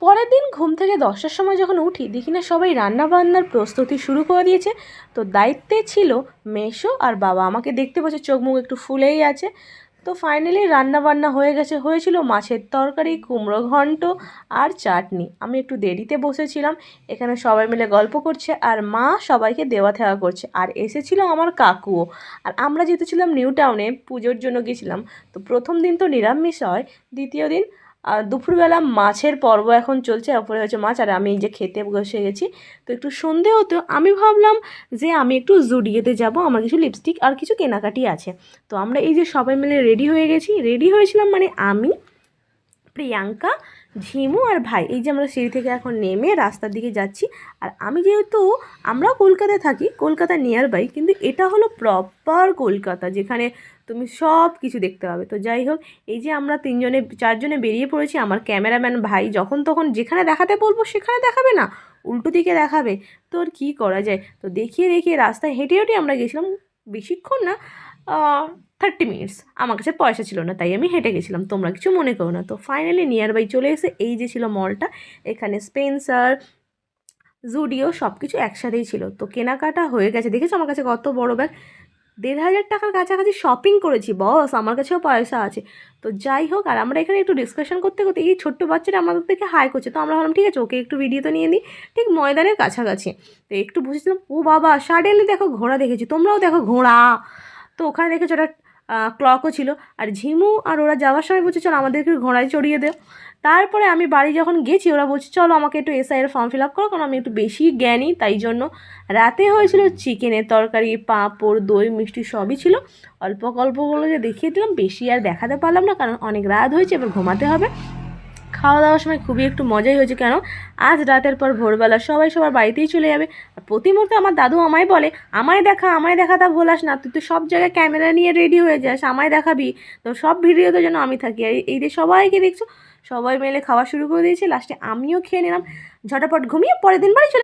পরের দিন ঘুম থেকে 10টার সময় যখন উঠি দেখি না সবাই রান্নাবান্নার প্রস্তুতি শুরু করে দিয়েছে। তো দায়িত্বে ছিল মেসো আর বাবা, আমাকে দেখতে পাচ্ছে চোখ মুখ একটু ফুলেই আছে। তো ফাইনালি রান্নাবান্না হয়ে গেছে, হয়েছিল মাছের তরকারি, কুমড়ো ঘন্ট আর চাটনি। আমি একটু দেরিতে বসেছিলাম, এখানে সবাই মিলে গল্প করছে আর মা সবাইকে দেওয়া থেওয়া করছে, আর এসেছিল আমার কাকুও। আর আমরা যেহেতু ছিলাম নিউ টাউনে, পুজোর জন্য গেছিলাম। তো প্রথম দিন তো নিরামিষ হয়, দ্বিতীয় দিন আর দুপুরবেলা মাছের পর্ব এখন চলছে, ওপরে হচ্ছে মাছ আর আমি এই যে খেতে বসে গেছি। তো একটু সন্ধে হতো, আমি ভাবলাম যে আমি একটু জুডিওতে যাব, আমার কিছু লিপস্টিক আর কিছু কেনাকাটি আছে। তো আমরা এই যে সবাই মিলে রেডি হয়ে গেছি, রেডি হয়েছিলাম মানে আমি, প্রিয়াঙ্কা, ঝিমু আর ভাই। এই যে আমরা সিঁড়ি থেকে এখন নেমে রাস্তার দিকে যাচ্ছি। আর আমি যেহেতু, আমরাও কলকাতায় থাকি, কলকাতা নিয়ার বাই, কিন্তু এটা হলো প্রপার কলকাতা, যেখানে তুমি সব কিছু দেখতে পাবে। তো যাই হোক, এই যে আমরা চারজনে বেরিয়ে পড়েছি। আমার ক্যামেরাম্যান ভাই যখন তখন যেখানে দেখাতে বলবো সেখানে দেখাবে না, উল্টো দিকে দেখাবে। তো আর কী করা যায়, তো দেখিয়ে দেখিয়ে রাস্তায় হেঁটে হেঁটে আমরা গেছিলাম। বেশিক্ষণ না, 30 মিনিটস। আমার কাছে পয়সা ছিল না তাই আমি হেঁটে গেছিলাম, তোমরা কিছু মনে করো না। তো ফাইনালি নিয়ার বাই চলে এসে এই যে ছিল মলটা, এখানে স্পেন্সার, জুডিও সব কিছু একসাথেই ছিল। তো কেনাকাটা হয়ে গেছে, দেখেছো আমার কাছে কত বড় ব্যাগ, 1,500 টাকার কাছাকাছি শপিং করেছি বস, আমার কাছেও পয়সা আছে। তো যাই হোক, আর আমরা এখানে একটু ডিসকাশন করতে করতে এই ছোট্ট বাচ্চাটা আমাদের থেকে হাই করছে, তো আমরা ভাবলাম ঠিক আছে ওকে একটু ভিডিও তো নিয়ে নিই। ঠিক ময়দানের কাছাকাছি তো একটু বসেছিলাম, ও বাবা সাডেনলি দেখো ঘোড়া দেখেছি, তোমরাও দেখো ঘোড়া। তো ওখানে দেখেছো ওটা ক্লকও ছিল। আর ঝিমু আর ওরা যাওয়ার সময় বলছে চল আমাদেরকে ঘোড়ায় চড়িয়ে দেও। তারপরে আমি বাড়ি যখন গেছি ওরা বলছে চলো আমাকে একটু এসআইয়ের ফর্ম ফিল আপ করো, কারণ আমি একটু বেশি জ্ঞানী তাই জন্য। রাতে হয়েছিল চিকেনের তরকারি, পাঁপড়, দই, মিষ্টি সবই ছিল। অল্প অল্পগুলো যে দেখিয়ে দিলাম, বেশি আর দেখাতে পারলাম না, কারণ অনেক রাত হয়েছে, এবার ঘুমাতে হবে। খাওয়া দাওয়ার সময় খুবই একটু মজাই হয়েছে, কেন আজ রাতের পর ভোরবেলা সবাই সবার বাড়িতেই চলে যাবে। আর প্রতি মুহূর্তে আমার দাদু আমায় বলে আমায় দেখা তা ভোলাস না, তুই তো সব জায়গায় ক্যামেরা নিয়ে রেডি হয়ে যাস, আমায় দেখাবি। তো সব ভিডিওতে যেন আমি থাকি। আর এই যে সবাইকে দেখছো, সবাই মিলে খাওয়া শুরু করে দিয়েছে, লাস্টে আমিও খেয়ে নিলাম। ঝটাপট ঘুমিয়ে পরের দিন বাড়ি চলে